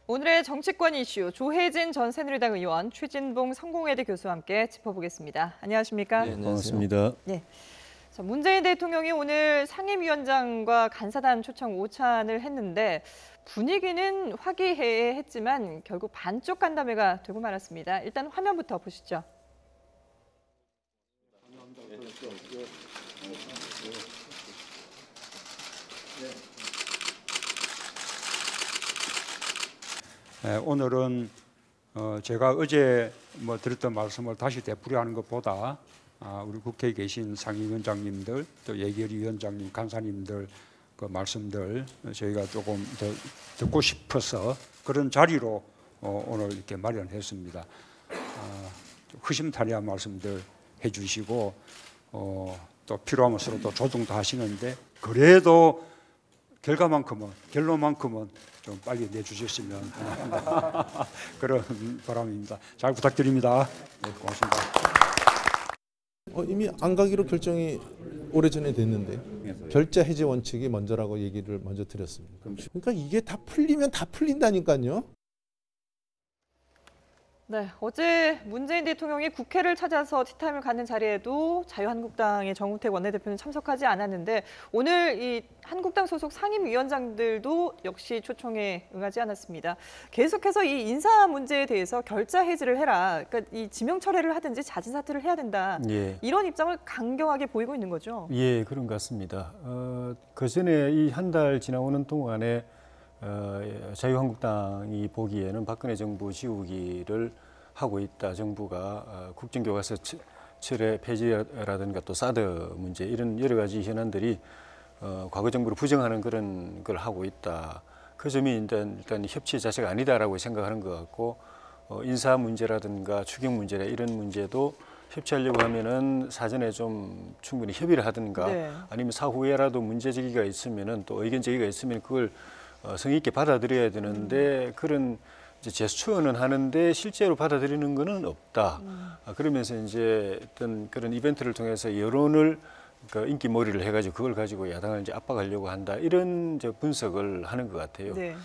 오늘의 정치권 이슈 조혜진 전 새누리당 의원, 최진봉 성공회대 교수와 함께 짚어보겠습니다. 안녕하십니까? 네, 반갑습니다. 네. 자, 문재인 대통령이 오늘 상임위원장과 간사단 초청 오찬을 했는데 분위기는 화기애애했지만 결국 반쪽 간담회가 되고 말았습니다. 일단 화면부터 보시죠. 네, 오늘은 제가 어제 드렸던 말씀을 다시 되풀이하는 것보다 우리 국회에 계신 상임위원장님들, 또 예결위원장님, 간사님들 그 말씀들 저희가 조금 더 듣고 싶어서 그런 자리로 오늘 이렇게 마련했습니다. 허심탄회한 말씀들 해주시고 또 필요하면 서로 또 조정도 하시는데 그래도 결론만큼은 좀 빨리 내주셨으면 그런 바람입니다. 잘 부탁드립니다. 네, 고맙습니다. 이미 안 가기로 결정이 오래전에 됐는데 결자 해제 원칙이 먼저라고 얘기를 먼저 드렸습니다. 그러니까 이게 다 풀리면 다 풀린다니까요. 네, 어제 문재인 대통령이 국회를 찾아서 티타임을 갖는 자리에도 자유한국당의 정우택 원내대표는 참석하지 않았는데 오늘 이 한국당 소속 상임위원장들도 역시 초청에 응하지 않았습니다. 계속해서 이 인사 문제에 대해서 결자 해지를 해라, 그러니까 이 지명 철회를 하든지 자진 사퇴를 해야 된다. 예. 이런 입장을 강경하게 보이고 있는 거죠. 예, 그런 것 같습니다. 그 전에 이 한 달 지나오는 동안에 자유한국당이 보기에는 박근혜 정부 지우기를 하고 있다. 정부가 국정교과서 철회 폐지라든가 또 사드 문제 이런 여러 가지 현안들이 과거 정부를 부정하는 그런 걸 하고 있다. 그 점이 일단 협치 자체가 아니다라고 생각하는 것 같고 인사 문제라든가 추경 문제나 이런 문제도 협치하려고 하면은 사전에 좀 충분히 협의를 하든가 네. 아니면 사후에라도 문제 제기가 있으면은 또 의견 제기가 있으면 그걸 성의 있게 받아들여야 되는데 그런 이제 제스처는 하는데 실제로 받아들이는 거는 없다. 그러면서 이제 어떤 그런 이벤트를 통해서 여론을 인기몰이를 해가지고 그걸 가지고 야당을 이제 압박하려고 한다. 이런 이제 분석을 하는 것 같아요. 네.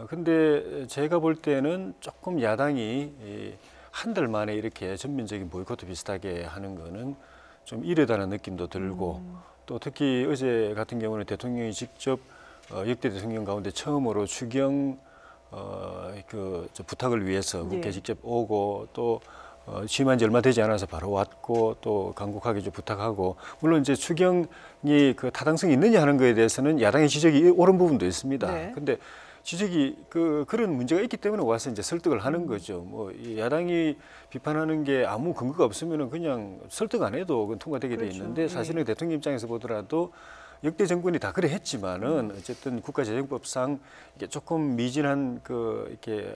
근데 제가 볼 때는 조금 야당이 한 달 만에 이렇게 전면적인 보이콧 비슷하게 하는 거는 좀 이르다는 느낌도 들고 또 특히 어제 같은 경우는 대통령이 직접 역대 대통령 가운데 처음으로 추경 부탁을 위해서 국회에 직접 오고 또 취임한 지 얼마 되지 않아서 바로 왔고 또 간곡하게 좀 부탁하고 물론 이제 추경이 그 타당성이 있느냐 하는 거에 대해서는 야당의 지적이 옳은 부분도 있습니다. 네. 근데 지적이 그런 문제가 있기 때문에 와서 이제 설득을 하는 거죠. 뭐 야당이 비판하는 게 아무 근거가 없으면은 그냥 설득 안 해도 그건 통과되게 돼 있는데 사실은 대통령 입장에서 보더라도 역대 정권이 다 그래 했지만은 어쨌든 국가재정법상 이게 조금 미진한 이렇게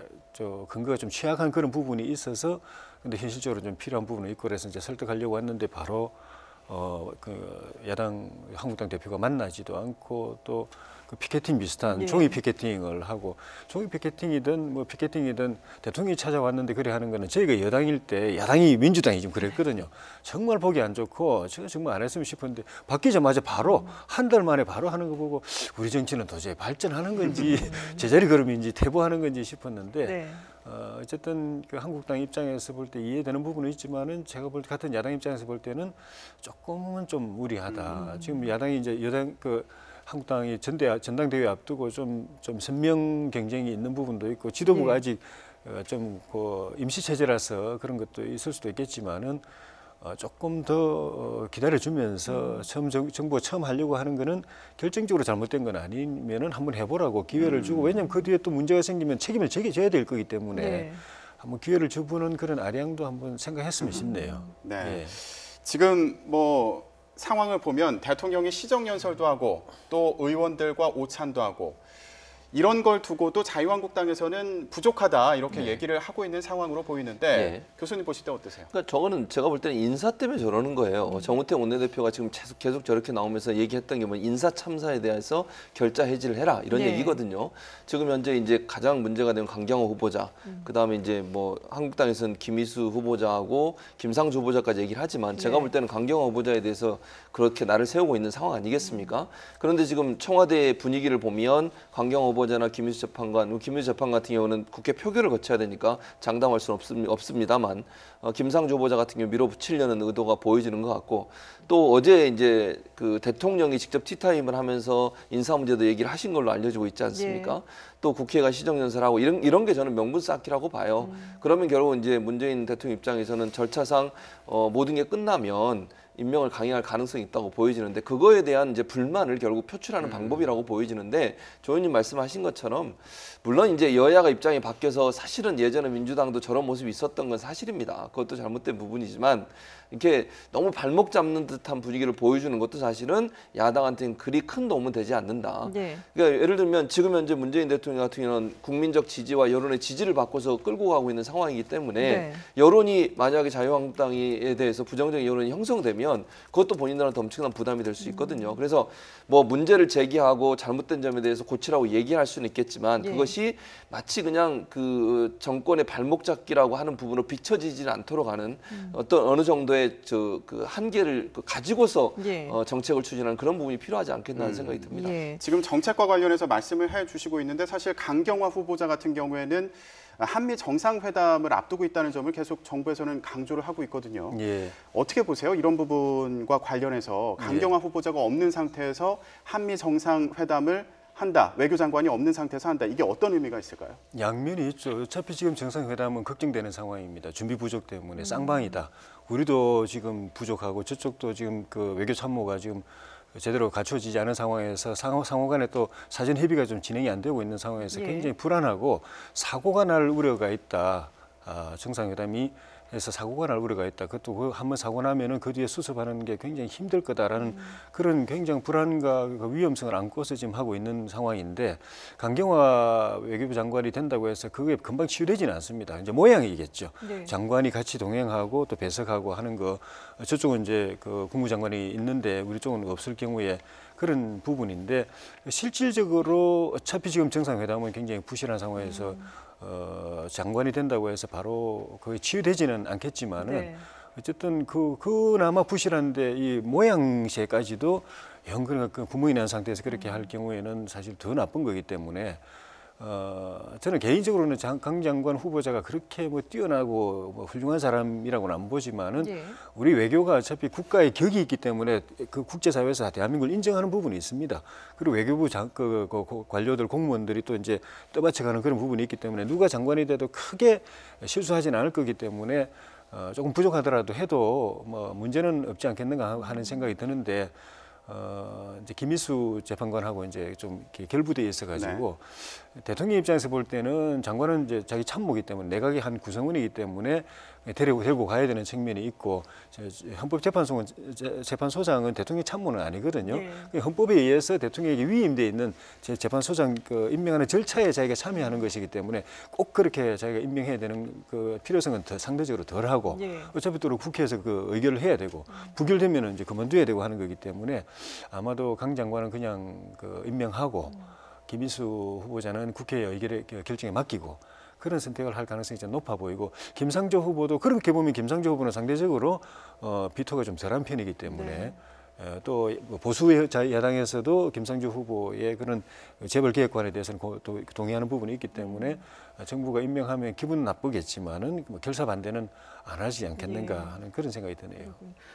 근거가 좀 취약한 그런 부분이 있어서 근데 현실적으로 좀 필요한 부분이 있고 그래서 이제 설득하려고 했는데 바로 야당 한국당 대표가 만나지도 않고 또 그 피켓팅 비슷한 종이 피켓팅을 하고 종이 피켓팅이든 뭐 피켓팅이든 대통령이 찾아왔는데 그래 하는 거는 저희가 여당일 때 야당이 민주당이 좀 그랬거든요. 정말 보기 안 좋고 제가 정말 안 했으면 싶었는데 바뀌자마자 바로 한 달 만에 바로 하는 거 보고 우리 정치는 도저히 발전하는 건지 제자리 걸음인지 퇴보하는 건지 싶었는데 네. 어쨌든 그 한국당 입장에서 볼 때 이해되는 부분은 있지만은 제가 볼 때 같은 야당 입장에서 볼 때는 조금은 좀 무리하다. 지금 야당이 이제 여당 한국당이 전당대회 앞두고 좀 선명 경쟁이 있는 부분도 있고 지도부가 아직 좀 임시 체제라서 그런 것도 있을 수도 있겠지만은 조금 더 기다려주면서 정부가 처음 하려고 하는 거는 결정적으로 잘못된 건 아니면은 한번 해보라고 기회를 주고 왜냐하면 그 뒤에 또 문제가 생기면 책임을 져야 될 거기 때문에 한번 기회를 주부는 그런 아량도 한번 생각했으면 싶네요. 네. 예. 지금 상황을 보면 대통령이 시정연설도 하고 또 의원들과 오찬도 하고 이런 걸 두고도 자유한국당에서는 부족하다 이렇게 얘기를 하고 있는 상황으로 보이는데 교수님 보실 때 어떠세요? 그러니까 저거는 제가 볼 때는 인사 때문에 저러는 거예요. 정우택 원내대표가 지금 계속 저렇게 나오면서 얘기했던 게 뭐 인사 참사에 대해서 결자 해지를 해라 이런 얘기거든요. 지금 현재 이제 가장 문제가 되는 강경호 후보자, 그다음에 이제 뭐 한국당에서는 김희수 후보자하고 김상조 후보자까지 얘기를 하지만 제가 볼 때는 강경호 후보자에 대해서 그렇게 나를 세우고 있는 상황 아니겠습니까? 그런데 지금 청와대 분위기를 보면 강경호 후보자나 김민수 재판관, 김민수 재판 같은 경우는 국회 표결을 거쳐야 되니까 장담할 수는 없습니다만 김상조 후보자 같은 경우 밀어붙이려는 의도가 보여지는 것 같고 또 어제 이제 그 대통령이 직접 티타임을 하면서 인사 문제도 얘기를 하신 걸로 알려지고 있지 않습니까? 예. 또 국회가 시정연설하고 이런 게 저는 명분 쌓기라고 봐요. 그러면 결국 이제 문재인 대통령 입장에서는 절차상 모든 게 끝나면 임명을 강행할 가능성이 있다고 보여지는데 그거에 대한 이제 불만을 결국 표출하는 방법이라고 보여지는데 조 의원님 말씀하신 것처럼 물론 이제 여야가 입장이 바뀌어서 사실은 예전에 민주당도 저런 모습이 있었던 건 사실입니다. 그것도 잘못된 부분이지만 이렇게 너무 발목 잡는 듯한 분위기를 보여주는 것도 사실은 야당한테는 그리 큰 도움은 되지 않는다. 네. 그러니까 예를 들면 지금 현재 문재인 대통령 같은 경우는 국민적 지지와 여론의 지지를 바꿔서 끌고 가고 있는 상황이기 때문에 네. 여론이 만약에 자유한국당에 대해서 부정적인 여론이 형성되면 그것도 본인들한테 엄청난 부담이 될 수 있거든요. 그래서 뭐 문제를 제기하고 잘못된 점에 대해서 고치라고 얘기할 수는 있겠지만 예. 그것이 마치 그냥 그 정권의 발목 잡기라고 하는 부분으로 비춰지지는 않도록 하는 어떤 어느 정도의 그 한계를 가지고서 예. 정책을 추진하는 그런 부분이 필요하지 않겠나 하는 생각이 듭니다. 예. 지금 정책과 관련해서 말씀을 해주시고 있는데 사실 강경화 후보자 같은 경우에는 한미 정상회담을 앞두고 있다는 점을 계속 정부에서는 강조를 하고 있거든요. 예. 어떻게 보세요? 이런 부분과 관련해서 강경화 후보자가 없는 상태에서 한미 정상회담을 한다, 외교장관이 없는 상태에서 한다. 이게 어떤 의미가 있을까요? 양면이 있죠. 어차피 지금 정상회담은 걱정되는 상황입니다. 준비 부족 때문에 쌍방이다. 우리도 지금 부족하고 저쪽도 지금 그 외교 참모가 지금 제대로 갖춰지지 않은 상황에서 상호 간에 또 사전 협의가 좀 진행이 안 되고 있는 상황에서 예. 굉장히 불안하고 사고가 날 우려가 있다. 정상회담이 해서 사고가 날 우려가 있다. 그것도 한번 사고 나면은 그 뒤에 수습하는 게 굉장히 힘들 거다라는 그런 굉장히 불안과 그 위험성을 안고서 지금 하고 있는 상황인데 강경화 외교부 장관이 된다고 해서 그게 금방 치유되지는 않습니다. 이제 모양이겠죠. 네. 장관이 같이 동행하고 또 배석하고 하는 거 저쪽은 이제 그 국무장관이 있는데 우리 쪽은 없을 경우에 그런 부분인데 실질적으로 어차피 지금 정상회담은 굉장히 부실한 상황에서 장관이 된다고 해서 바로 거의 치유되지는 않겠지만은 네. 어쨌든 그나마 부실한데 이 모양새까지도 영 그 구멍이 난 상태에서 그렇게 할 경우에는 사실 더 나쁜 거기 때문에 저는 개인적으로는 강 장관 후보자가 그렇게 뭐 뛰어나고 뭐 훌륭한 사람이라고는 안 보지만은 예. 우리 외교가 어차피 국가의 격이 있기 때문에 그 국제사회에서 대한민국을 인정하는 부분이 있습니다. 그리고 외교부 관료들 공무원들이 또 이제 떠받쳐가는 그런 부분이 있기 때문에 누가 장관이 돼도 크게 실수하지는 않을 거기 때문에 조금 부족하더라도 해도 뭐 문제는 없지 않겠는가 하는 생각이 드는데. 이제 김민수 재판관하고 이제 좀 이렇게 결부돼 있어가지고 대통령 입장에서 볼 때는 장관은 이제 자기 참모이기 때문에 내각의 한 구성원이기 때문에 데리고 가야 되는 측면이 있고 헌법재판소장은 대통령 참모는 아니거든요. 네. 헌법에 의해서 대통령에게 위임돼 있는 재판소장 임명하는 절차에 자기가 참여하는 것이기 때문에 꼭 그렇게 자기가 임명해야 되는 그 필요성은 상대적으로 덜하고 네. 어차피 또 국회에서 그 의결을 해야 되고 부결되면은 이제 그만둬야 되고 하는 거기 때문에 아마도 강 장관은 그냥 그 임명하고 김민수 후보자는 국회의 의결에 결정에 맡기고 그런 선택을 할 가능성이 좀 높아 보이고 김상조 후보도 그렇게 보면 김상조 후보는 상대적으로 비토가 좀 덜한 편이기 때문에 또 보수 야당에서도 김상조 후보의 그런 재벌 개혁관에 대해서는 또 동의하는 부분이 있기 때문에 정부가 임명하면 기분은 나쁘겠지만은 결사 반대는 안 하지 않겠는가 하는 그런 생각이 드네요.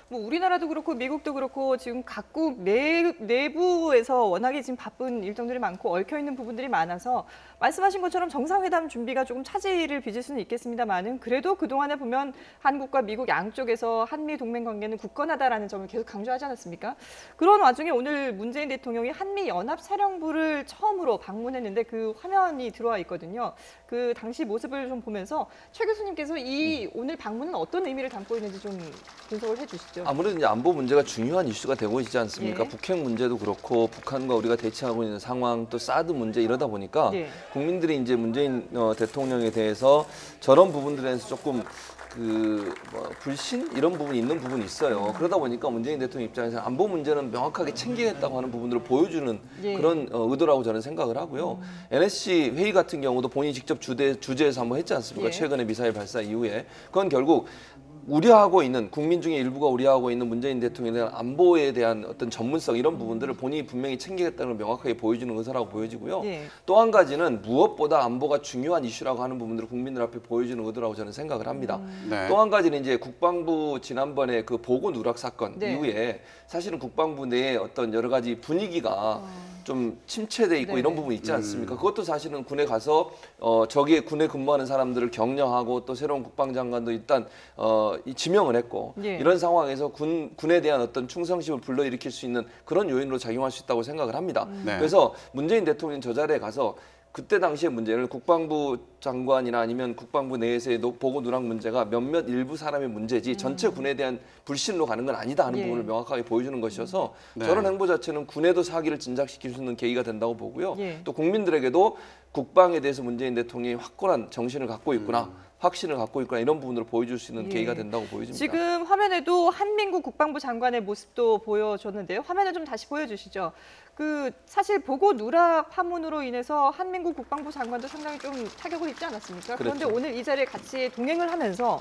뭐 우리나라도 그렇고 미국도 그렇고 지금 각국 내부에서 워낙에 지금 바쁜 일정들이 많고 얽혀 있는 부분들이 많아서 말씀하신 것처럼 정상회담 준비가 조금 차질을 빚을 수는 있겠습니다만은 그래도 그동안에 보면 한국과 미국 양쪽에서 한미 동맹 관계는 굳건하다라는 점을 계속 강조하지 않았습니까? 그런 와중에 오늘 문재인 대통령이 한미 연합 사령부를 처음으로 방문했는데 그 화면이 들어와 있거든요. 그 당시 모습을 좀 보면서 최 교수님께서 이 오늘 방문은 어떤 의미를 담고 있는지 좀 분석을 해주시죠. 아무래도 이제 안보 문제가 중요한 이슈가 되고 있지 않습니까? 예. 북핵 문제도 그렇고 북한과 우리가 대치하고 있는 상황 또 사드 문제 이러다 보니까 예. 국민들이 이제 문재인 대통령에 대해서 저런 부분들에서 조금 불신 이런 부분이 있는 부분이 있어요. 그러다 보니까 문재인 대통령 입장에서 안보 문제는 명확하게 챙기겠다고 하는 부분들을 보여주는 예. 그런 의도라고 저는 생각을 하고요. NSC 회의 같은 경우도 본인이 직접 주재해서 한번 했지 않습니까? 예. 최근에 미사일 발사 이후에 그건 결국 우려하고 있는 국민 중에 일부가 우려하고 있는 문재인 대통령에 대한 안보에 대한 어떤 전문성 이런 부분들을 본인이 분명히 챙기겠다는 걸 명확하게 보여주는 의사라고 보여지고요. 예. 또 한 가지는 무엇보다 안보가 중요한 이슈라고 하는 부분들을 국민들 앞에 보여주는 의도라고 저는 생각을 합니다. 네. 또 한 가지는 이제 국방부 지난번에 그 보고 누락 사건 네. 이후에 사실은 국방부 내에 어떤 여러 가지 분위기가 좀 침체돼 있고 네네. 이런 부분이 있지 않습니까? 그것도 사실은 군에 가서 저기에 군에 근무하는 사람들을 격려하고 또 새로운 국방장관도 일단 지명을 했고 예. 이런 상황에서 군에 대한 어떤 충성심을 불러일으킬 수 있는 그런 요인으로 작용할 수 있다고 생각을 합니다. 네. 그래서 문재인 대통령 저 자리에 가서 그때 당시의 문제를 국방부 장관이나 아니면 국방부 내에서의 보고 누락 문제가 몇몇 일부 사람의 문제지 전체 군에 대한 불신으로 가는 건 아니다 하는 예. 부분을 명확하게 보여주는 것이어서 네. 저런 행보 자체는 군에도 사기를 진작시킬 수 있는 계기가 된다고 보고요. 예. 또 국민들에게도 국방에 대해서 문재인 대통령이 확고한 정신을 갖고 있구나, 확신을 갖고 있구나 이런 부분으로 보여줄 수 있는 예. 계기가 된다고 보여집니다. 지금 화면에도 한민구 국방부 장관의 모습도 보여줬는데요. 화면을 좀 다시 보여주시죠. 그 사실 보고 누락 파문으로 인해서 한민구 국방부 장관도 상당히 좀 타격을 입지 않았습니까? 그런데 그렇죠. 오늘 이 자리에 같이 동행을 하면서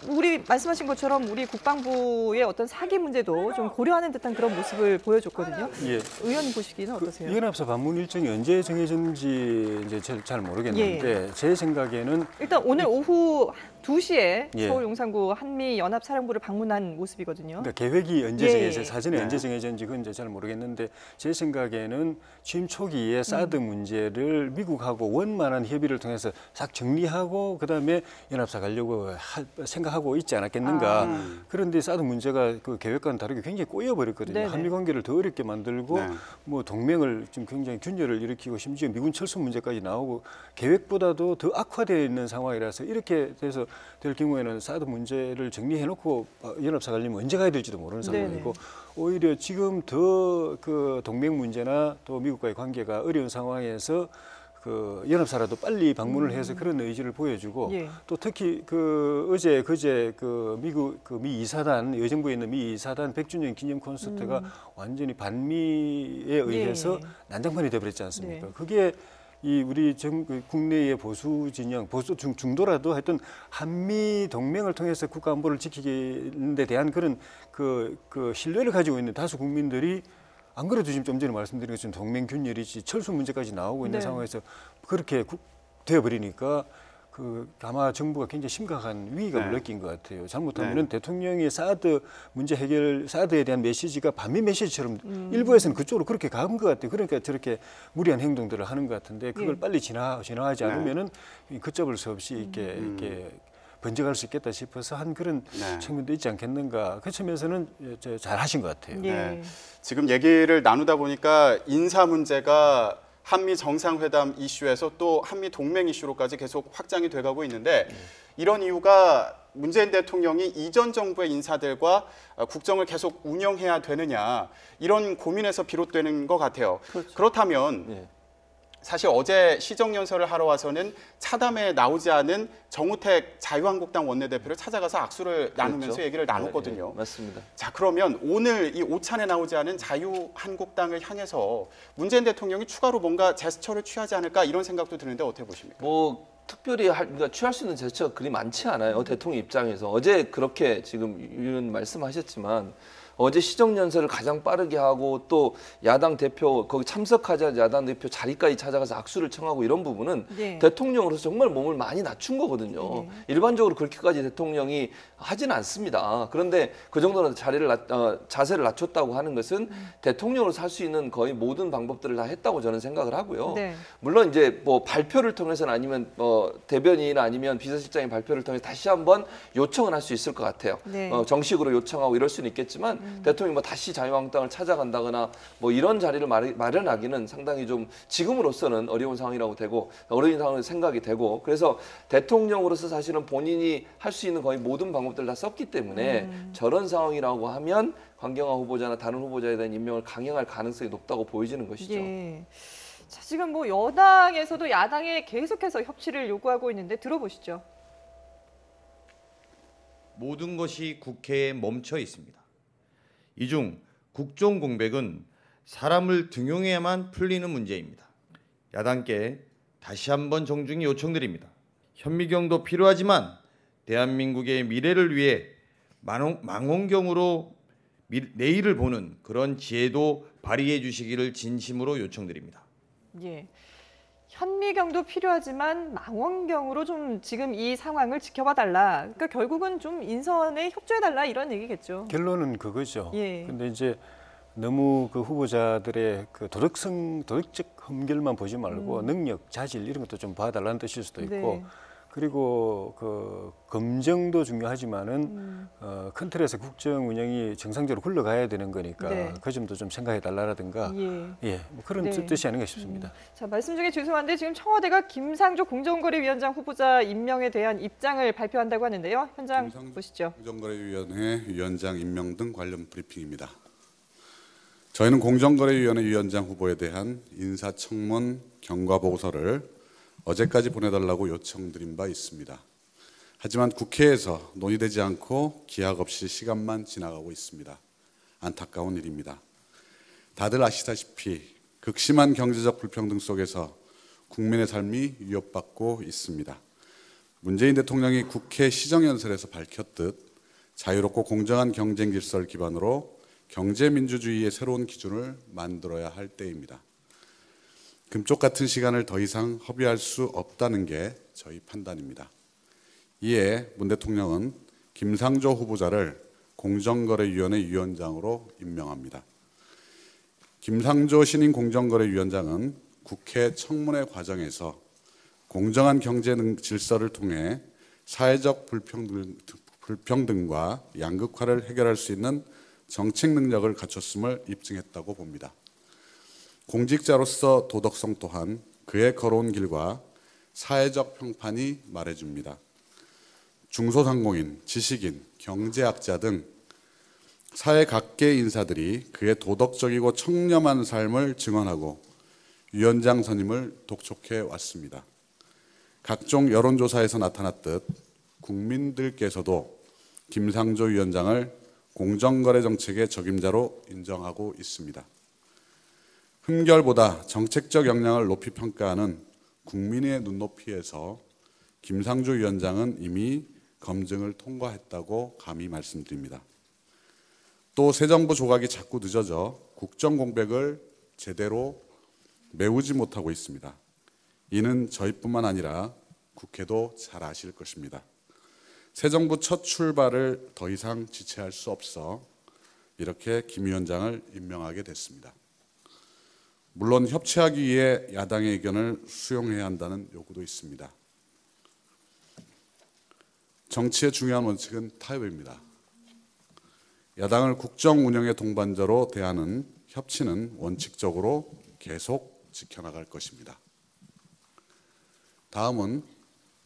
우리 말씀하신 것처럼 우리 국방부의 어떤 사기 문제도 좀 고려하는 듯한 그런 모습을 보여줬거든요. 예. 의원님 보시기는 어떠세요? 연합사 방문 일정이 언제 정해졌는지 이제 잘 모르겠는데 제 생각에는 일단 오늘 오후 2시에 예. 서울 용산구 한미연합사령부를 방문한 모습이거든요. 그러니까 계획이 언제 예. 정해져 사전에 네. 언제 정해졌는지 그건 이제 잘 모르겠는데 제 생각에는 취임 초기에 사드 문제를 미국하고 원만한 협의를 통해서 싹 정리하고 그다음에 연합사 가려고 생각하고 있지 않았겠는가. 그런데 사드 문제가 그 계획과는 다르게 굉장히 꼬여버렸거든요. 네네. 한미 관계를 더 어렵게 만들고 네. 뭐 동맹을 좀 굉장히 균열을 일으키고 심지어 미군 철수 문제까지 나오고 계획보다도 더 악화되어 있는 상황이라서 이렇게 돼서 될 경우에는 사드 문제를 정리해놓고 연합사 가려면 언제 가야 될지도 모르는 상황이고 오히려 지금 더 그 동맹 문제나 또 미국과의 관계가 어려운 상황에서 그 연합사라도 빨리 방문을 해서 그런 의지를 보여주고 예. 또 특히 그 어제 그제 그 미국 그 미 이사단 여정부에 있는 미 이사단 100주년 기념 콘서트가 완전히 반미에 의해서 난장판이 돼버렸지 않습니까? 네. 그게 이 우리 국내의 보수 진영, 보수 중도라도 하여튼 한미 동맹을 통해서 국가 안보를 지키는 데 대한 그런 그 신뢰를 가지고 있는 다수 국민들이 안 그래도 지금 좀 전에 말씀드린 것처럼 동맹 균열이지 철수 문제까지 나오고 있는 네. 상황에서 그렇게 되어버리니까 그 아마 정부가 굉장히 심각한 위기감을 느낀 것 같아요. 잘못하면은 대통령의 사드 문제 해결, 사드에 대한 메시지가 반미 메시지처럼 일부에서는 그쪽으로 그렇게 간 것 같아요. 그러니까 저렇게 무리한 행동들을 하는 것 같은데 그걸 빨리 진화하지 않으면은 걷잡을 수 없이 이렇게 번져갈 수 있겠다 싶어서 한 그런 측면도 있지 않겠는가. 그 측면에서는 잘 하신 것 같아요. 예. 네. 지금 얘기를 나누다 보니까 인사 문제가 한미 정상회담 이슈에서 또 한미 동맹 이슈로까지 계속 확장이 돼가고 있는데 이런 이유가 문재인 대통령이 이전 정부의 인사들과 국정을 계속 운영해야 되느냐 이런 고민에서 비롯되는 것 같아요. 그렇죠. 그렇다면 사실 어제 시정연설을 하러 와서는 차담에 나오지 않은 정우택 자유한국당 원내대표를 찾아가서 악수를 나누면서 그렇죠. 얘기를 나눴거든요. 네, 맞습니다. 자, 그러면 오늘 이 오찬에 나오지 않은 자유한국당을 향해서 문재인 대통령이 추가로 뭔가 제스처를 취하지 않을까 이런 생각도 드는데 어떻게 보십니까? 뭐 특별히 그러니까 취할 수 있는 제스처가 그리 많지 않아요. 대통령 입장에서 어제 그렇게 지금 의원 말씀하셨지만 어제 시정연설을 가장 빠르게 하고 또 야당 대표 거기 참석하자 야당 대표 자리까지 찾아가서 악수를 청하고 이런 부분은 대통령으로서 정말 몸을 많이 낮춘 거거든요. 일반적으로 그렇게까지 대통령이 하지는 않습니다. 그런데 그 정도는 자세를 낮췄다고 하는 것은 대통령으로서 할 수 있는 거의 모든 방법들을 다 했다고 저는 생각을 하고요. 물론 이제 뭐 발표를 통해서는 아니면 대변인 아니면 비서실장의 발표를 통해서 다시 한번 요청을 할 수 있을 것 같아요. 정식으로 요청하고 이럴 수는 있겠지만 대통령이 뭐 다시 자유한국당을 찾아간다거나 뭐 이런 자리를 마련하기는 상당히 좀 지금으로서는 어려운 상황이라고 되고 어려운 상황이 생각이 되고 그래서 대통령으로서 사실은 본인이 할 수 있는 거의 모든 방법들을 다 썼기 때문에 저런 상황이라고 하면 황경화 후보자나 다른 후보자에 대한 임명을 강행할 가능성이 높다고 보여지는 것이죠. 자, 지금 뭐 여당에서도 야당에 계속해서 협치를 요구하고 있는데 들어보시죠. 모든 것이 국회에 멈춰 있습니다. 이 중 국정 공백은 사람을 등용해야만 풀리는 문제입니다. 야당께 다시 한번 정중히 요청드립니다. 현미경도 필요하지만 대한민국의 미래를 위해 망원경으로 내일을 보는 그런 지혜도 발휘해 주시기를 진심으로 요청드립니다. 예. 현미경도 필요하지만 망원경으로 좀 지금 이 상황을 지켜봐 달라. 그러니까 결국은 좀 인선에 협조해 달라 이런 얘기겠죠. 결론은 그거죠. 예. 근데 이제 너무 그 후보자들의 그 도덕적 흠결만 보지 말고 능력, 자질 이런 것도 좀 봐달라는 뜻일 수도 있고 네. 그리고 그 검증도 중요하지만은 큰 틀에서 국정 운영이 정상적으로 굴러가야 되는 거니까 네. 그 점도 좀 생각해 달라라든가 예. 뭐 그런 네. 뜻이 아닌가 싶습니다. 자, 말씀 중에 죄송한데 지금 청와대가 김상조 공정거래위원장 후보자 임명에 대한 입장을 발표한다고 하는데요. 현장 보시죠. 공정거래위원회 위원장 임명 등 관련 브리핑입니다. 저희는 공정거래위원회 위원장 후보에 대한 인사청문 경과보고서를 어제까지 보내달라고 요청드린 바 있습니다. 하지만 국회에서 논의되지 않고 기약 없이 시간만 지나가고 있습니다. 안타까운 일입니다. 다들 아시다시피 극심한 경제적 불평등 속에서 국민의 삶이 위협받고 있습니다. 문재인 대통령이 국회 시정연설에서 밝혔듯 자유롭고 공정한 경쟁 질서를 기반으로 경제민주주의의 새로운 기준을 만들어야 할 때입니다. 금쪽 같은 시간을 더 이상 허비할 수 없다는 게 저희 판단입니다. 이에 문 대통령은 김상조 후보자를 공정거래위원회 위원장으로 임명합니다. 김상조 신임 공정거래위원장은 국회 청문회 과정에서 공정한 경제 질서를 통해 사회적 불평등과 양극화를 해결할 수 있는 정책 능력을 갖췄음을 입증했다고 봅니다. 공직자로서 도덕성 또한 그의 걸어온 길과 사회적 평판이 말해줍니다. 중소상공인, 지식인, 경제학자 등 사회 각계의 인사들이 그의 도덕적이고 청렴한 삶을 증언하고 위원장 선임을 독촉해 왔습니다. 각종 여론조사에서 나타났듯 국민들께서도 김상조 위원장을 공정거래 정책의 적임자로 인정하고 있습니다. 흠결보다 정책적 역량을 높이 평가하는 국민의 눈높이에서 김상조 위원장은 이미 검증을 통과했다고 감히 말씀드립니다. 또 새 정부 조각이 자꾸 늦어져 국정 공백을 제대로 메우지 못하고 있습니다. 이는 저희뿐만 아니라 국회도 잘 아실 것입니다. 새 정부 첫 출발을 더 이상 지체할 수 없어 이렇게 김 위원장을 임명하게 됐습니다. 물론 협치하기 위해 야당의 의견을 수용해야 한다는 요구도 있습니다. 정치의 중요한 원칙은 타협입니다. 야당을 국정 운영의 동반자로 대하는 협치는 원칙적으로 계속 지켜나갈 것입니다. 다음은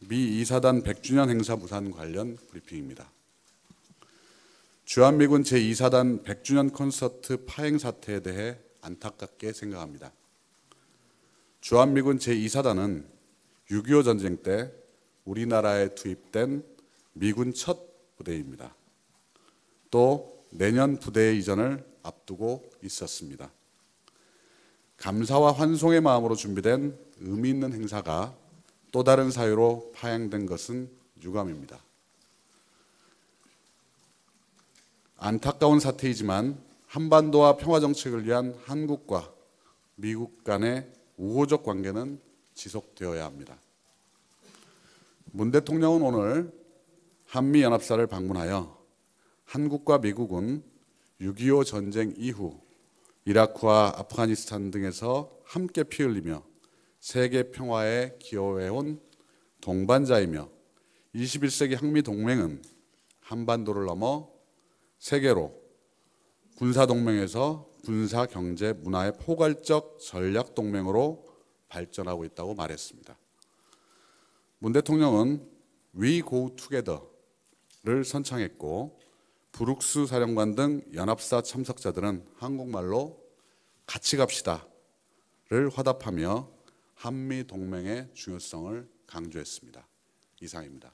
미 이사단 100주년 행사 무산 관련 브리핑입니다. 주한미군 제2사단 100주년 콘서트 파행 사태에 대해 안타깝게 생각합니다. 주한미군 제2사단은 6.25 전쟁 때 우리나라에 투입된 미군 첫 부대입니다. 또 내년 부대 이전을 앞두고 있었습니다. 감사와 환송의 마음으로 준비된 의미 있는 행사가 또 다른 사유로 파행된 것은 유감입니다. 안타까운 사태이지만 한반도와 평화정책을 위한 한국과 미국 간의 우호적 관계는 지속되어야 합니다. 문 대통령은 오늘 한미연합사를 방문하여 한국과 미국은 6.25 전쟁 이후 이라크와 아프가니스탄 등에서 함께 피 흘리며 세계 평화에 기여해온 동반자이며 21세기 한미동맹은 한반도를 넘어 세계로 군사동맹에서 군사, 경제, 문화의 포괄적 전략동맹으로 발전하고 있다고 말했습니다. 문 대통령은 We Go Together를 선창했고 브룩스 사령관 등 연합사 참석자들은 한국말로 같이 갑시다를 화답하며 한미 동맹의 중요성을 강조했습니다. 이상입니다.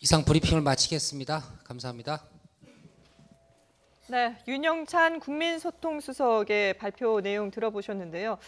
이상 브리핑을 마치겠습니다. 감사합니다. 네, 윤영찬 국민소통수석의 발표 내용 들어보셨는데요.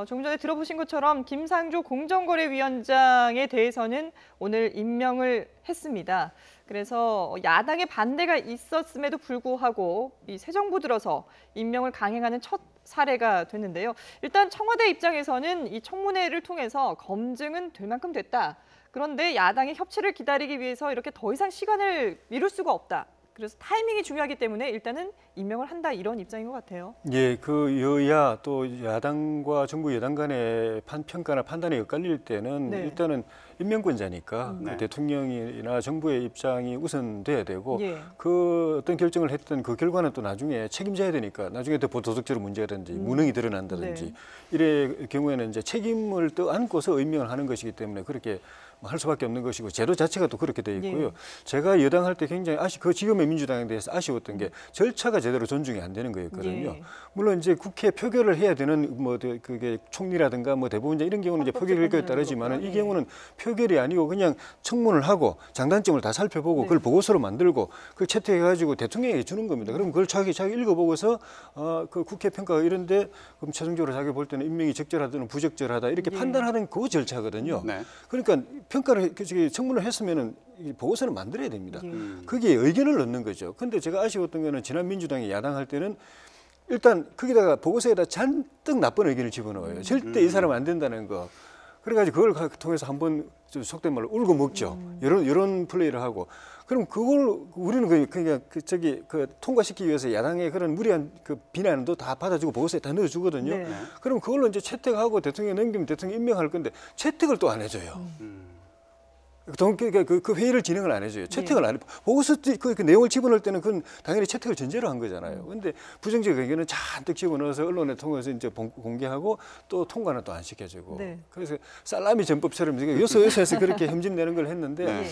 조금 전에 들어보신 것처럼 김상조 공정거래위원장에 대해서는 오늘 임명을 했습니다. 그래서 야당의 반대가 있었음에도 불구하고 이 새 정부 들어서 임명을 강행하는 첫 사례가 됐는데요. 일단 청와대 입장에서는 이 청문회를 통해서 검증은 될 만큼 됐다. 그런데 야당의 협치를 기다리기 위해서 이렇게 더 이상 시간을 미룰 수가 없다. 그래서 타이밍이 중요하기 때문에 일단은 임명을 한다 이런 입장인 것 같아요. 예, 그 여야 또 야당과 정부 여당 간의 평가나 판단이 엇갈릴 때는 네. 일단은 임명권자니까 네. 그 대통령이나 정부의 입장이 우선돼야 되고 예. 그 어떤 결정을 했던 그 결과는 또 나중에 책임져야 되니까 나중에 또 도덕적으로 문제라든지 무능이 드러난다든지 네. 이래 경우에는 이제 책임을 또 안고서 임명을 하는 것이기 때문에 그렇게 할 수밖에 없는 것이고 제도 자체가 또 그렇게 돼 있고요. 예. 제가 여당할 때 굉장히 그 지금의 민주당에 대해서 아쉬웠던 게 절차가 제대로 존중이 안 되는 거였거든요. 예. 물론 이제 국회 표결을 해야 되는 뭐 그게 총리라든가 뭐 대법원장 이런 경우는 이제 표결일 거에 따르지만은 이 경우는 표결이 아니고 그냥 청문을 하고 장단점을 다 살펴보고 그걸 보고서로 만들고 그걸 채택해가지고 대통령에게 주는 겁니다. 그럼 그걸 자기 읽어보고서 그 국회 평가가 이런데 그럼 최종적으로 자기 볼 때는 임명이 적절하든 부적절하다 이렇게 판단하는 그 절차거든요. 네. 그러니까 평가를 청문을 했으면은 보고서를 만들어야 됩니다. 예. 거기에 의견을 넣는 거죠. 근데 제가 아쉬웠던 거는 지난 민주당이 야당할 때는 일단 거기다가 보고서에다 잔뜩 나쁜 의견을 집어넣어요. 절대 이 사람 안 된다는 거. 그래가지고 그걸 통해서 한번 속된 말로 울고 먹죠. 이런 플레이를 하고. 그럼 그걸 우리는 그냥 통과시키기 위해서 야당의 그런 무리한 그 비난도 다 받아주고 보고서에 다 넣어주거든요. 네. 그럼 그걸로 이제 채택하고 대통령 넘기면 대통령 임명할 건데 채택을 또 안 해줘요. 그 회의를 진행을 안 해줘요. 채택을 안 해. 보고서 그 내용을 집어넣을 때는 그건 당연히 채택을 전제로 한 거잖아요. 그런데 부정적 의견은 잔뜩 집어넣어서 언론에 통해서 이제 공개하고 또 통과는 또 안 시켜주고. 네. 그래서 살라미 전법처럼 요소에서 그렇게 흠집내는 걸 했는데 네.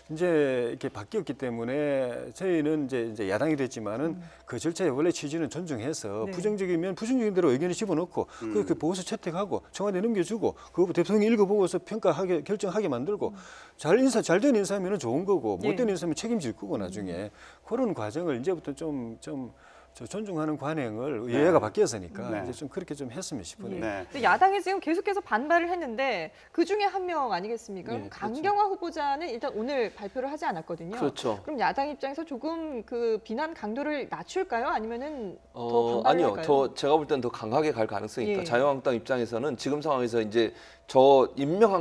이제 이렇게 바뀌었기 때문에 저희는 이제 야당이 됐지만은 그 절차의 원래 취지는 존중해서 네. 부정적이면 부정적인 대로 의견을 집어넣고 그 보고서 채택하고 청와대 넘겨주고 그 대통령이 읽어보고서 평가하게 결정하게 만들고 잘된 인사면은 좋은 거고 예. 못된 인사면 책임질 거고 나중에 그런 과정을 이제부터 좀 존중하는 관행을 여야가 바뀌었으니까 네. 이제 좀 그렇게 좀 했으면 싶어요. 네. 근데 야당이 지금 계속해서 반발을 했는데 그 중에 한 명 아니겠습니까? 네, 그럼 강경화 후보자는 일단 오늘 발표를 하지 않았거든요. 그렇죠. 그럼 야당 입장에서 조금 그 비난 강도를 낮출까요? 아니면은 더 반발을 아니요. 할까요? 더 제가 볼 때는 더 강하게 갈 가능성이 있다. 예. 자유한국당 입장에서는 지금 상황에서 이제 저 임명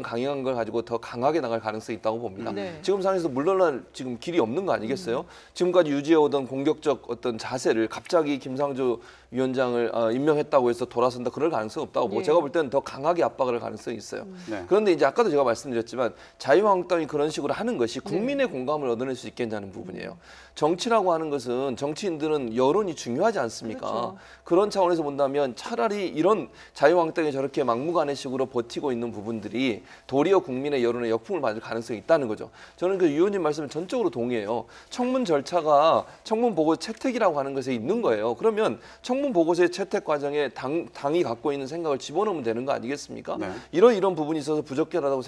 강행한 걸 가지고 더 강하게 나갈 가능성이 있다고 봅니다. 네. 지금 상황에서 물러날 지금 길이 없는 거 아니겠어요? 지금까지 유지해오던 공격적 어떤 자세를 갑자기 김상조 위원장을 임명했다고 해서 돌아선다 그럴 가능성이 없다고 보고 예. 제가 볼 때는 더 강하게 압박을 할 가능성이 있어요. 네. 그런데 이제 아까도 제가 말씀드렸지만 자유한국당이 그런 식으로 하는 것이 국민의 공감을 얻어낼 수 있겠냐는 부분이에요. 정치라고 하는 것은 정치인들은 여론이 중요하지 않습니까? 그렇죠. 그런 차원에서 본다면 차라리 이런 자유한국당이 저렇게 막무가내식으로 버티고 있는 부분들이 도리어 국민의 여론에 역풍을 맞을 가능성이 있다는 거죠. 저는 그 의원님 말씀에 전적으로 동의해요. 청문 절차가 청문 보고 채택이라고 하는 것에 있는 거예요. 그러면 청문 보고서의 채택 과정에 당이 갖고 있는 생각을 집어넣으면 되는 거 아니겠습니까? 네. 이런 부분이 있어서 부적절하다고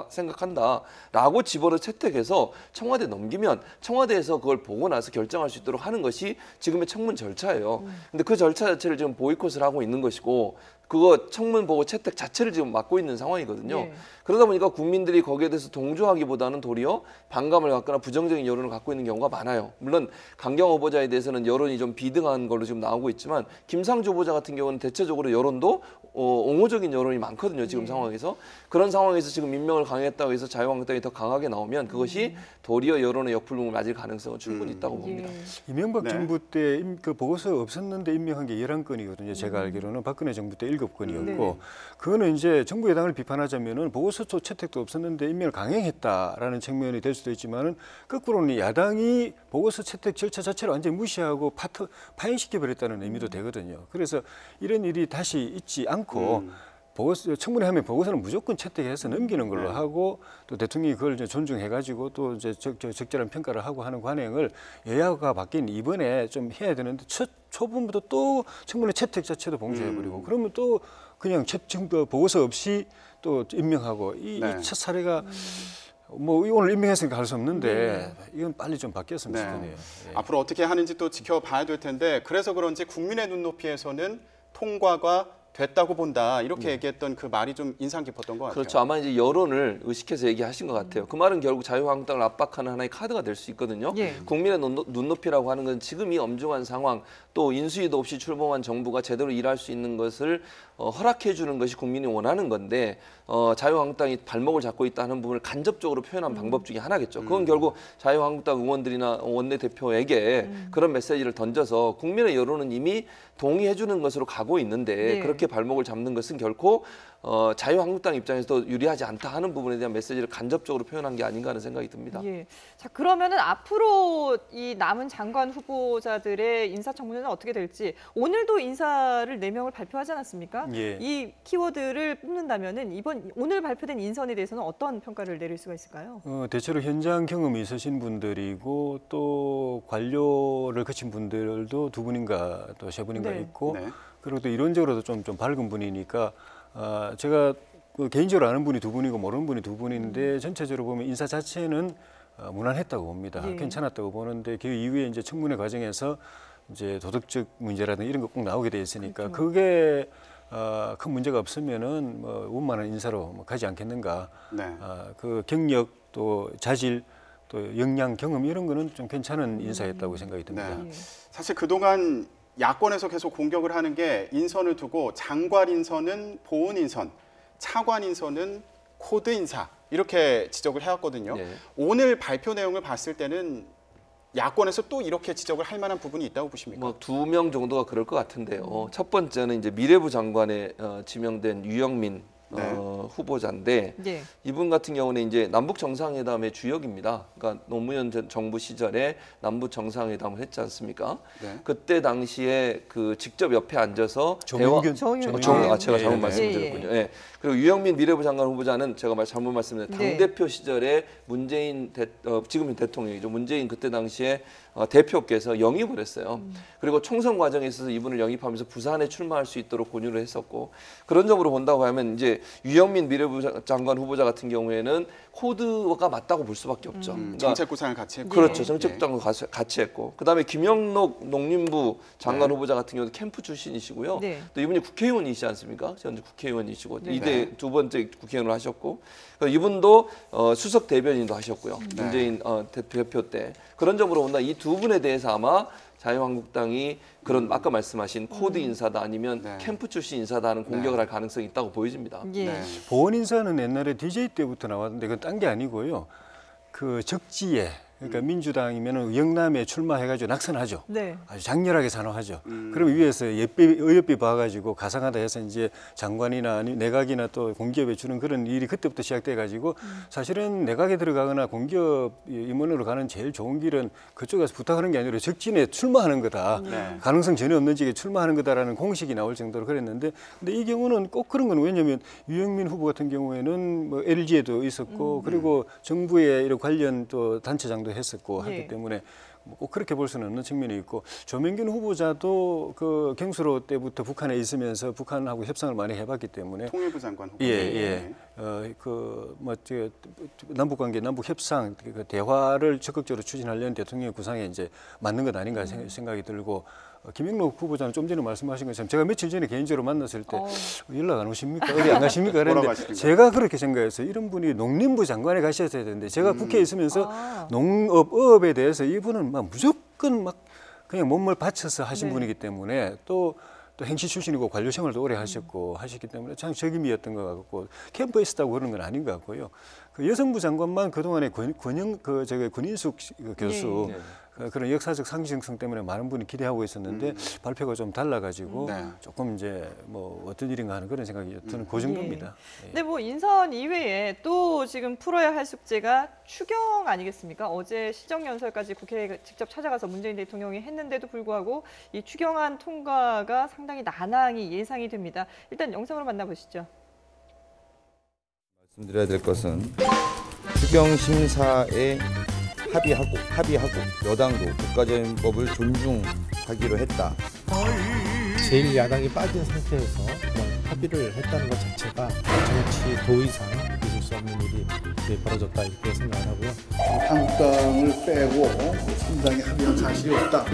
생각한다라고 집어넣어 채택해서 청와대 넘기면 청와대에서 그걸 보고 나서 결정할 수 있도록 하는 것이 지금의 청문 절차예요. 근데 그 절차 자체를 지금 보이콧을 하고 있는 것이고 그거 청문 보고 채택 자체를 지금 맡고 있는 상황이거든요. 네. 그러다 보니까 국민들이 거기에 대해서 동조하기보다는 도리어 반감을 갖거나 부정적인 여론을 갖고 있는 경우가 많아요. 물론 강경화 후보자에 대해서는 여론이 좀 비등한 걸로 지금 나오고 있지만 김상조 후보자 같은 경우는 대체적으로 여론도 옹호적인 여론이 많거든요. 지금 상황에서. 그런 상황에서 지금 임명을 강행했다고 해서 자유한국당이 더 강하게 나오면 그것이 도리어 여론의 역풍을 맞을 가능성은 충분히 있다고 봅니다. 예. 이명박 네. 정부 때 그 보고서 없었는데 임명한 게 11건이거든요. 제가 알기로는 박근혜 정부 때 7건이었고 네. 그거는 이제 정부 여당을 비판하자면은 보고서 채택도 없었는데 임명을 강행했다라는 측면이 될 수도 있지만은 거꾸로는 야당이 보고서 채택 절차 자체를 완전히 무시하고 파행시켜 버렸다는 의미도 되거든요. 그래서 이런 일이 다시 있지 않고 보고서 청문회 하면 보고서는 무조건 채택해서 넘기는 걸로 하고 또 대통령이 그걸 이제 존중해가지고 또 이제 적절한 평가를 하고 하는 관행을 여야가 바뀐 이번에 좀 해야 되는데 초반부터 또 청문회 채택 자체도 봉쇄해버리고 그러면 또 그냥 보고서 없이 또 임명하고 이 네. 첫 사례가 뭐 오늘 임명했으니까 할 수 없는데 이건 빨리 좀 바뀌었으면 좋겠네요. 예. 앞으로 어떻게 하는지 또 지켜봐야 될 텐데 그래서 그런지 국민의 눈높이에서는 통과가 됐다고 본다 이렇게 얘기했던 그 말이 좀 인상 깊었던 것 같아요. 그렇죠. 아마 이제 여론을 의식해서 얘기하신 것 같아요. 그 말은 결국 자유한국당을 압박하는 하나의 카드가 될 수 있거든요. 예. 국민의 눈높이라고 하는 건 지금 이 엄중한 상황, 또 인수위도 없이 출범한 정부가 제대로 일할 수 있는 것을 허락해 주는 것이 국민이 원하는 건데 자유한국당이 발목을 잡고 있다는 부분을 간접적으로 표현한 방법 중에 하나겠죠. 그건 결국 자유한국당 의원들이나 원내대표에게 그런 메시지를 던져서 국민의 여론은 이미 동의해 주는 것으로 가고 있는데 네. 그렇게 발목을 잡는 것은 결코 자유한국당 입장에서도 유리하지 않다 하는 부분에 대한 메시지를 간접적으로 표현한 게 아닌가 하는 생각이 듭니다. 예. 자, 그러면은 앞으로 이 남은 장관 후보자들의 인사청문회는 어떻게 될지 오늘도 인사를 4명을 발표하지 않았습니까? 예. 이 키워드를 뽑는다면은 오늘 발표된 인선에 대해서는 어떤 평가를 내릴 수가 있을까요? 대체로 현장 경험이 있으신 분들이고 또 관료를 거친 분들도 2분인가 또 3분인가 네. 있고 네. 그리고 또 이론적으로도 좀 밝은 분이니까 제가 개인적으로 아는 분이 2분이고 모르는 분이 2분인데 전체적으로 보면 인사 자체는 무난했다고 봅니다. 예. 괜찮았다고 보는데 그 이후에 이제 청문회 과정에서 이제 도덕적 문제라든가 이런 거 꼭 나오게 돼 있으니까 그렇죠. 그게 큰 문제가 없으면은 뭐 원만한 인사로 뭐 가지 않겠는가. 네. 그 경력 또 자질 또 역량 경험 이런 거는 좀 괜찮은 인사였다고 생각이 듭니다. 네. 사실 그동안 야권에서 계속 공격을 하는 게 인선을 두고 장관 인선은 보훈 인선, 차관 인선은 코드 인사 이렇게 지적을 해왔거든요. 네. 오늘 발표 내용을 봤을 때는 야권에서 또 이렇게 지적을 할 만한 부분이 있다고 보십니까? 뭐 2명 정도가 그럴 것 같은데요. 첫 번째는 이제 미래부 장관에 지명된 유영민 네. 후보자인데 네. 이분 같은 경우는 이제 남북 정상회담의 주역입니다. 그러니까 노무현 정부 시절에 남북 정상회담을 했지 않습니까? 네. 그때 당시에 그 직접 옆에 앉아서 조명균 정윤. 제가 잘못 네, 네. 말씀드렸군요. 예. 그리고 유영민 미래부 장관 후보자는 제가 잘못 말씀드렸는데 네. 당대표 시절에 문재인 지금 대통령이죠. 문재인 그때 당시에 대표께서 영입을 했어요. 그리고 총선 과정에 있어서 이분을 영입하면서 부산에 출마할 수 있도록 권유를 했었고 그런 점으로 본다고 하면 이제 유영민 미래부 장관 후보자 같은 경우에는 코드가 맞다고 볼 수밖에 없죠. 그러니까 정책 구상을 같이 했고. 그렇죠. 정책당도 같이 했고 그다음에 김영록 농림부 장관 네. 후보자 같은 경우도 캠프 출신이시고요. 네. 또 이분이 국회의원이시지 않습니까? 현재 국회의원이시고 네. 이대 2번째 국회의원을 하셨고 이분도 수석 대변인도 하셨고요. 네. 문재인 대표 때 그런 점으로 본다 이 2분에 대해서 아마 자유한국당이 그런 아까 말씀하신 코드 인사다 아니면 네. 캠프 출신 인사다 하는 공격을 할 가능성이 있다고 보여집니다. 예. 네. 보원 인사는 옛날에 DJ 때부터 나왔는데 그건 딴 게 아니고요. 그 적지에 그러니까 민주당이면 영남에 출마해가지고 낙선하죠. 네. 아주 장렬하게 산호하죠. 그럼 위에서 의협비 봐가지고 가상하다 해서 이제 장관이나 아니 내각이나 또 공기업에 주는 그런 일이 그때부터 시작돼가지고 사실은 내각에 들어가거나 공기업 임원으로 가는 제일 좋은 길은 그쪽에서 부탁하는 게 아니라 적진에 출마하는 거다. 네. 가능성 전혀 없는 지에 출마하는 거다라는 공식이 나올 정도로 그랬는데 근데 이 경우는 꼭 그런 건 왜냐하면 유영민 후보 같은 경우에는 뭐 LG에도 있었고 그리고 정부의 이런 관련 또 단체장도 했었고 예. 하기 때문에 꼭 그렇게 볼 수는 없는 측면이 있고 조명균 후보자도 그 경수로 때부터 북한에 있으면서 북한하고 협상을 많이 해봤기 때문에 통일부 장관 후보. 예. 남북 관계, 남북 협상, 그 대화를 적극적으로 추진하려는 대통령의 구상에 이제 맞는 것 아닌가 생각이 들고 김영록 후보자는 좀 전에 말씀하신 것처럼 제가 며칠 전에 개인적으로 만났을 때 연락 안 오십니까? 어디 안 가십니까? 뭐라고 그랬는데 하시던가요? 제가 그렇게 생각했어요. 이런 분이 농림부 장관에 가셨어야 되는데 제가 국회에 있으면서 농업에 대해서 이분은 막 무조건 막 그냥 몸을 바쳐서 하신 네. 분이기 때문에 또 행시 출신이고 관료 생활도 오래 하셨고 하셨기 때문에 참 적임이었던 것 같고 캠프에 있었다고 그런 건 아닌 것 같고요. 그 여성부 장관만 그동안에 권인숙 교수 네. 그런 역사적 상징성 때문에 많은 분이 기대하고 있었는데 발표가 좀 달라가지고 네. 조금 이제 뭐 어떤 일인가 하는 그런 생각이 저는 그 정도입니다. 예. 근데 뭐 인선 이외에 또 지금 풀어야 할 숙제가 추경 아니겠습니까? 어제 시정연설까지 국회에 직접 찾아가서 문재인 대통령이 했는데도 불구하고 이 추경안 통과가 상당히 난항이 예상이 됩니다. 일단 영상으로 만나보시죠. 말씀드려야 될 것은 추경 심사에 합의하고 여당도 국가재정법을 존중하기로 했다. 제1야당이 빠진 상태에서 그런 합의를 했다는 것 자체가 정치 도의상 있을 수 없는 일이 일이 벌어졌다 이렇게 생각을 하고요. 한국당을 빼고 3당이 합의한 사실이 없다.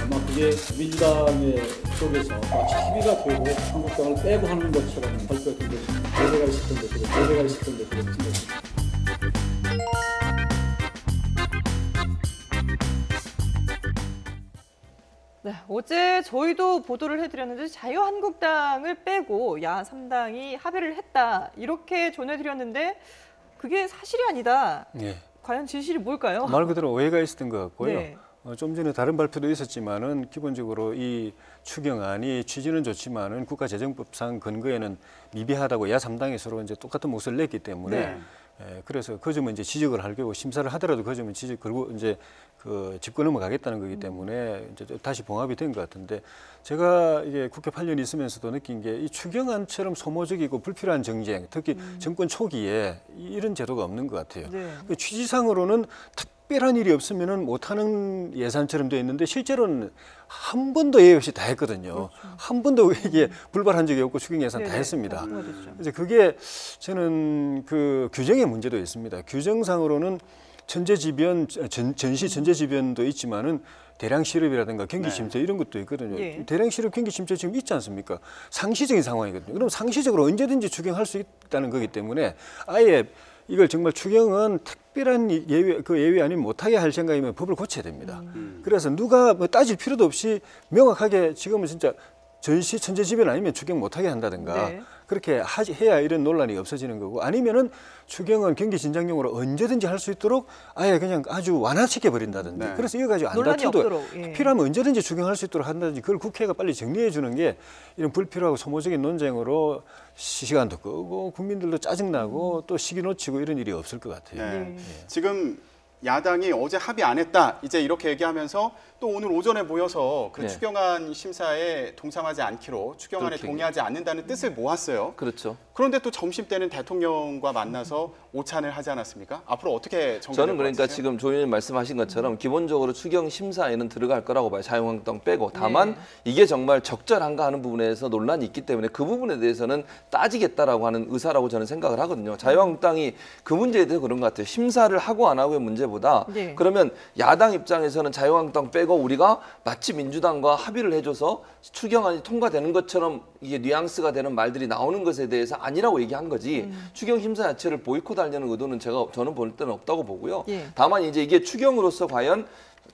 아마 그게 민주당의 쪽에서 마치 합의가 되고 한국당을 빼고 하는 것처럼 할 것 같은데 예배가 있었던 데 그런 생각이 네, 어제 저희도 보도를 해드렸는데 자유한국당을 빼고 야한 3당이 합의를 했다 이렇게 전해드렸는데 그게 사실이 아니다. 예. 과연 진실이 뭘까요? 말 그대로 오해가 있었던 것 같고요. 네. 좀 전에 다른 발표도 있었지만은 기본적으로 이 추경안이 취지는 좋지만은 국가재정법상 근거에는 미비하다고 야 3당이 서로 이제 똑같은 몫을 냈기 때문에 네. 그래서 그 점은 이제 지적을 할 거고 심사를 하더라도 그 점은 지적 그리고 이제 그 짚고 넘어가겠다는 거기 때문에 이제 다시 봉합이 된 것 같은데 제가 이게 국회 8년 있으면서도 느낀 게 이 추경안처럼 소모적이고 불필요한 정쟁, 특히 정권 초기에 이런 제도가 없는 것 같아요. 네. 그 취지상으로는 특별한 일이 없으면은 못하는 예산처럼 돼 있는데 실제로는 한 번도 예외 없이 다 했거든요. 한 번도 이게 불발한 적이 없고 추경 예산 다 네네. 했습니다. 다 통과됐죠. 그래서 그게 저는 그 규정의 문제도 있습니다. 규정상으로는 천재지변, 전시 천재지변도 있지만은 대량 실업이라든가 경기 침체 이런 것도 있거든요. 예. 대량 실업, 경기 침체 지금 있지 않습니까? 상시적인 상황이거든요. 그럼 상시적으로 언제든지 추경할 수 있다는 거기 때문에 아예 이걸 정말 추경은 특별한 예외 아니면 못하게 할 생각이면 법을 고쳐야 됩니다. 그래서 누가 뭐 따질 필요도 없이 명확하게 지금은 진짜 전시 천재지변 아니면 추경 못하게 한다든가 네. 그렇게 해야 이런 논란이 없어지는 거고 아니면은 추경은 경기 진작용으로 언제든지 할 수 있도록 아예 그냥 아주 완화시켜 버린다든지 네. 그래서 이거 가지고 안 논란이 다투도 없도록, 예. 필요하면 언제든지 추경할 수 있도록 한다든지 그걸 국회가 빨리 정리해 주는 게 이런 불필요하고 소모적인 논쟁으로 시간도 끄고 국민들도 짜증나고 또 시기 놓치고 이런 일이 없을 것 같아요. 네. 지금 야당이 어제 합의 안 했다 이제 이렇게 얘기하면서 또 오늘 오전에 모여서 그 네. 추경안 심사에 동참하지 않기로 추경안에 그렇게. 동의하지 않는다는 뜻을 모았어요. 그렇죠. 그런데 또 점심 때는 대통령과 만나서 오찬을 하지 않았습니까? 앞으로 어떻게 정리될 저는 것 그러니까 같으세요? 지금 조 의원님 말씀하신 것처럼 기본적으로 추경 심사에는 들어갈 거라고 봐요. 자유한국당 빼고. 다만 네. 이게 정말 적절한가 하는 부분에서 논란이 있기 때문에 그 부분에 대해서는 따지겠다라고 하는 의사라고 저는 생각을 하거든요. 자유한국당이 그 문제에 대해서 그런 것 같아요. 심사를 하고 안 하고의 문제보다 네. 그러면 야당 입장에서는 자유한국당 빼고 우리가 마치 민주당과 합의를 해줘서 추경안이 통과되는 것처럼 이게 뉘앙스가 되는 말들이 나오는 것에 대해서 아니라고 얘기한 거지 추경 심사 자체를 보이콧하려는 의도는 저는 볼 때는 없다고 보고요. 예. 다만 이제 이게 추경으로서 과연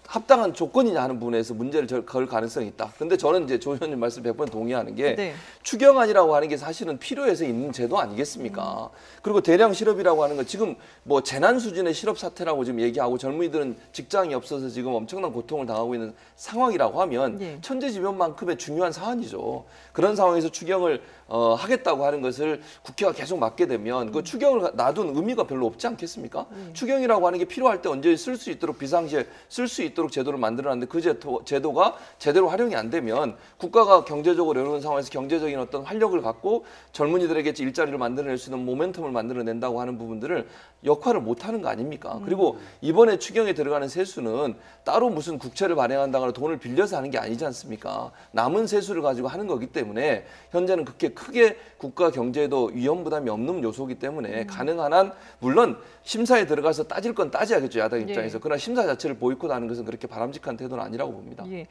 합당한 조건이냐 하는 부분에서 문제를 걸 가능성이 있다. 근데 저는 이제 조 의원님 말씀 100번 동의하는 게 네. 추경안이라고 하는 게 사실은 필요해서 있는 제도 아니겠습니까? 그리고 대량 실업이라고 하는 거 지금 뭐 재난 수준의 실업 사태라고 지금 얘기하고 젊은이들은 직장이 없어서 지금 엄청난 고통을 당하고 있는 상황이라고 하면 예. 천재지변만큼의 중요한 사안이죠. 그런 상황에서 추경을 하겠다고 하는 것을 국회가 계속 막게 되면 그 추경을 놔둔 의미가 별로 없지 않겠습니까? 추경이라고 하는 게 필요할 때 언제 쓸 수 있도록 비상시에 쓸 수 있도록 제도를 만들어놨는데 그 제도가 제대로 활용이 안 되면 국가가 경제적으로 어려운 상황에서 경제적인 어떤 활력을 갖고 젊은이들에게 일자리를 만들어낼 수 있는 모멘텀을 만들어낸다고 하는 부분들을 역할을 못하는 거 아닙니까? 그리고 이번에 추경에 들어가는 세수는 따로 무슨 국채를 발행한다거나 돈을 빌려서 하는 게 아니지 않습니까? 남은 세수를 가지고 하는 거기 때문에 현재는 그렇게 크게 국가 경제에도 위험 부담이 없는 요소이기 때문에 가능한 한 물론 심사에 들어가서 따질 건 따져야겠죠, 야당 입장에서. 그러나 심사 자체를 보이콧하는 것은 그렇게 바람직한 태도는 아니라고 봅니다. 예.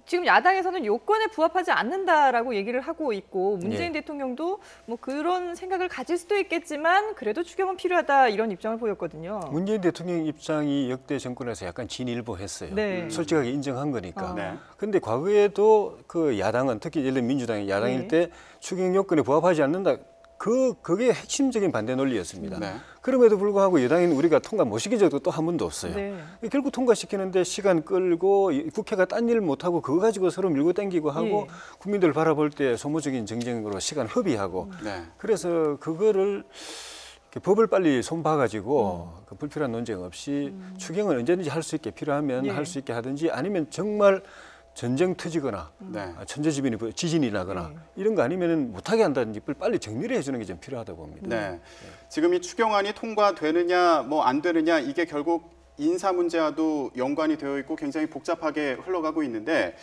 지금 야당에서는 요건에 부합하지 않는다라고 얘기를 하고 있고 문재인 대통령도 뭐 그런 생각을 가질 수도 있겠지만 그래도 추경은 필요하다 이런 입장을 보였거든요. 문재인 대통령 입장이 역대 정권에서 약간 진일보했어요. 네. 솔직하게 인정한 거니까. 네. 근데 과거에도 그 야당은 특히 예를 들면 민주당이 야당일 네. 때 추경 요건에 부합하지 않는다. 그게 핵심적인 반대 논리였습니다. 네. 그럼에도 불구하고 여당인 우리가 통과 못 시킨 적도 또 한 번도 없어요. 네. 결국 통과시키는데 시간 끌고 국회가 딴 일 못하고 그거 가지고 서로 밀고 당기고 하고 예. 국민들 바라볼 때 소모적인 정쟁으로 시간 허비하고 네. 그래서 그거를 법을 빨리 손봐가지고 그 불필요한 논쟁 없이 추경은 언제든지 할 수 있게 필요하면 예. 할 수 있게 하든지 아니면 정말 전쟁 터지거나 네. 천재지변이 지진이 나거나 이런 거 아니면 못하게 한다든지 빨리 정리를 해주는 게 좀 필요하다고 봅니다. 네. 지금 이 추경안이 통과되느냐 뭐 안 되느냐 이게 결국 인사 문제와도 연관이 되어 있고 굉장히 복잡하게 흘러가고 있는데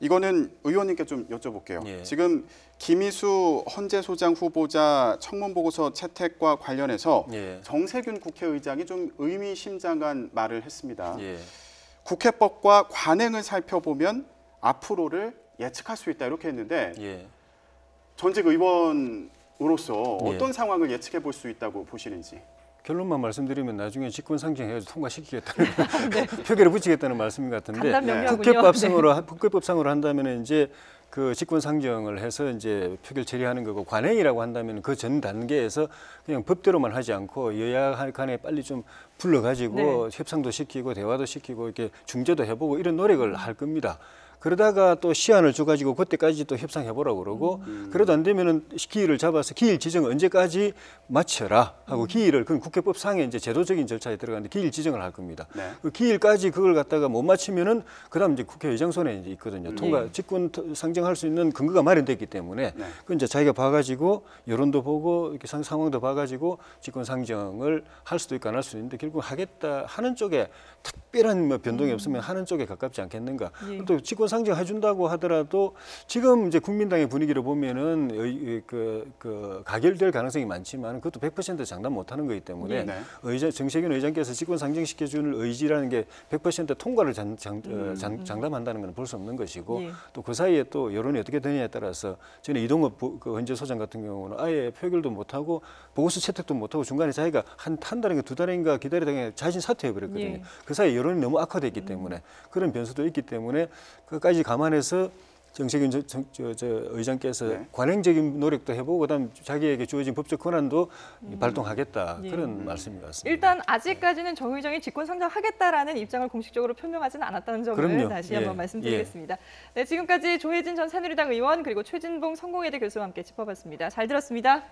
이거는 의원님께 좀 여쭤볼게요. 예. 지금 김희수 헌재소장 후보자 청문보고서 채택과 관련해서 예. 정세균 국회의장이 좀 의미심장한 말을 했습니다. 예. 국회법과 관행을 살펴보면 앞으로를 예측할 수 있다 이렇게 했는데 예. 전직 의원으로서 예. 어떤 상황을 예측해 볼 수 있다고 보시는지. 결론만 말씀드리면 나중에 직권상정해서 통과시키겠다는 표결에 붙이겠다는 말씀 같은데 간단명료하군요. 국회법상으로 한다면 이제 그 직권상정을 해서 이제 표결 처리하는 거고 관행이라고 한다면 그 전 단계에서 그냥 법대로만 하지 않고 여야 간에 빨리 좀 불러가지고 협상도 시키고 대화도 시키고 이렇게 중재도 해보고 이런 노력을 할 겁니다. 그러다가 또 시한을 줘가지고 그때까지 또 협상해보라고 그러고 그래도 안 되면은 기일을 잡아서 기일 지정을 언제까지 마쳐라 하고 기일을 그건 국회법상에 이제 제도적인 절차에 들어가는데 기일 지정을 할 겁니다. 네. 그 기일까지 그걸 갖다가 못 마치면은 그다음 이제 국회의장 손에 이제 있거든요. 통과 직권 상정할 수 있는 근거가 마련됐기 때문에 그 이제 자기가 봐가지고 여론도 보고 이렇게 상황도 봐가지고 직권 상정을 할 수도 있고 안 할 수도 있는데 결국 하겠다 하는 쪽에 특별한 뭐 변동이 없으면 하는 쪽에 가깝지 않겠는가. 또 직권 상정 해준다고 하더라도 지금 이제 국민당의 분위기를 보면은 가결될 가능성이 많지만 그것도 100% 장담 못하는 거기 때문에 정세균 의장께서 직권 상정시켜주는 의지라는 게 100% 통과를 장담한다는 건 볼 수 없는 것이고 또 그 사이에 또 여론이 어떻게 되느냐에 따라서 전에 이동업 헌재소장 같은 경우는 아예 표결도 못하고 보고서 채택도 못하고 중간에 자기가 한 달인가 2달인가 기다리다가 자신 사퇴해버렸거든요. 그 사이에 여론이 너무 악화됐기 때문에 그런 변수도 있기 때문에 그까지 감안해서 정세균 의장께서 관행적인 노력도 해보고 그다음 자기에게 주어진 법적 권한도 발동하겠다 그런 말씀인 것 같습니다. 일단 아직까지는 정 의장이 직권 상정하겠다라는 입장을 공식적으로 표명하지는 않았다는 점을 그럼요. 다시 한번 말씀드리겠습니다. 네, 지금까지 조혜진 전 새누리당 의원 그리고 최진봉 성공회대 교수와 함께 짚어봤습니다. 잘 들었습니다.